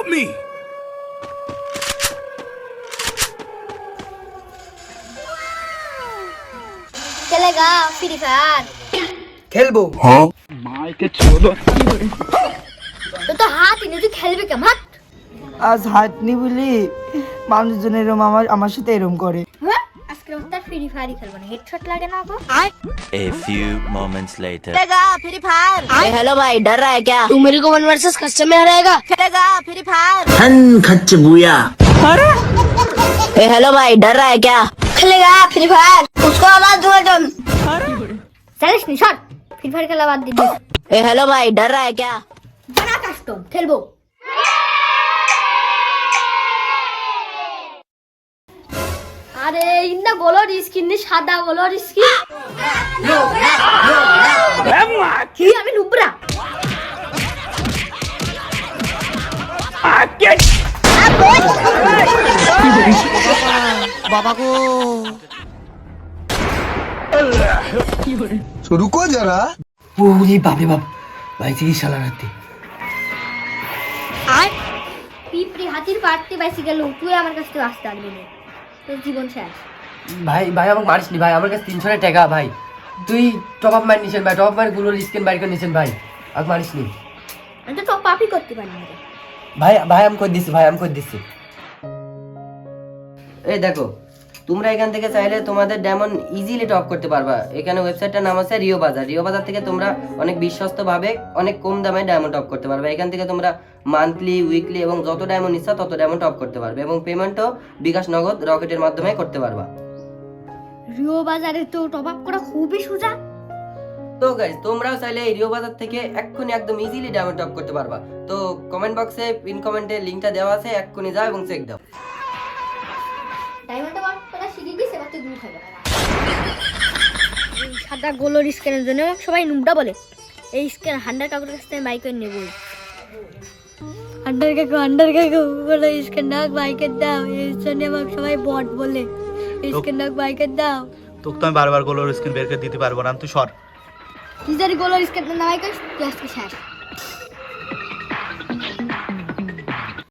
Help me! चलेगा free fire খেলবো তো হাত এনে তুই খেলবে কেমন হাত আজ হাঁটনি বলি মানুষজন এরম আমার সাথে এরম করে। হ্যাঁ আজকে তার ফ্রি ফায়ারই খেলবো না হেডশট লাগে না তো A few moments later. खेलेगा फ्री फायर हेलो भाई डर रहा है क्या तू मेरे को 1 वर्सेस कस्टम में हराएगा खेलेगा फ्री फायर हेलो भाई डर रहा है क्या खेलेगा फ्री फायर उसको आवाज दूंगा तुम चलिस नहीं शॉट फ्री फायर खेला बात दीजिए हेलो भाई डर रहा है क्या बड़ा कस्टम खेलबो আরে ইন্দা গোলর স্কিন নি সাদা গোলর স্কিন কি আমি নুবরা বাবা গো रुको जरा ওরে বাপরে বাপ ভাই চিকিৎসা চালাতে পিপড়ি হাতির পারতে বাইসিকেল তুই আমার কাছ থেকে আসতে পারবি না তোর জীবন শেষ ভাই ভাই আমাকে মারিস নি ভাই আমার কাছে 300 টাকা ভাই তুই টপ আপ মার নিছেন ভাই টপ আপ মার গুলোর স্ক্রিন বাইর করে নিছেন ভাই আমাকে মারিস নি আমি তো টপ আপই করতে পারি না ভাই ভাই আমি কই দিছি ভাই আমি কই দিছি এই দেখো তোমরা এখান থেকে চাইলে তোমাদের ডায়মন্ড ইজিলি টপ করতে পারবা এখানে ওয়েবসাইটটার নাম আছে রিও বাজার থেকে তোমরা অনেক বিশ্বস্তভাবে অনেক কম দামে ডায়মন্ড টপ করতে পারবে এখান থেকে তোমরা মান্থলি উইকলি এবং যত ডায়মন্ড ইচ্ছা তত ডায়মন্ড টপ করতে পারবে এবং পেমেন্টও বিকাশ নগদ রকেটের মাধ্যমে করতে পারবা রিও বাজারে তো টপ আপ করা খুবই সোজা তো গাইস তোমরাও চাইলে এই রিও বাজার থেকে এক্ষুনি একদম ইজিলি ডায়মন্ড টপ করতে পারবা তো কমেন্ট বক্সে পিন কমেন্টে লিংকটা দেওয়া আছে এক্ষুনি যাও এবং চেক দাও ডায়মন্ড ওয়ান তোরা শিখে দিছে এবার তুই গুল খাবে এই সাদা গোলর স্ক্যানের জন্য সবাই নুবডা বলে এই স্ক্যান 100 কাকুর কাছ থেকে বাইক করে নেবই 100 কাকু বলে স্ক্যান নাক বাইকের দাও এই জন্য আমাকে সবাই বট বলে স্ক্যান নাক বাইকের দাও তোকে তো আমি বারবার গোলোর স্ক্রিন বের করে দিতে পারবো না তুই সর তুই যদি গোলর স্ক্যান না বাইক তুই আজকে শেষ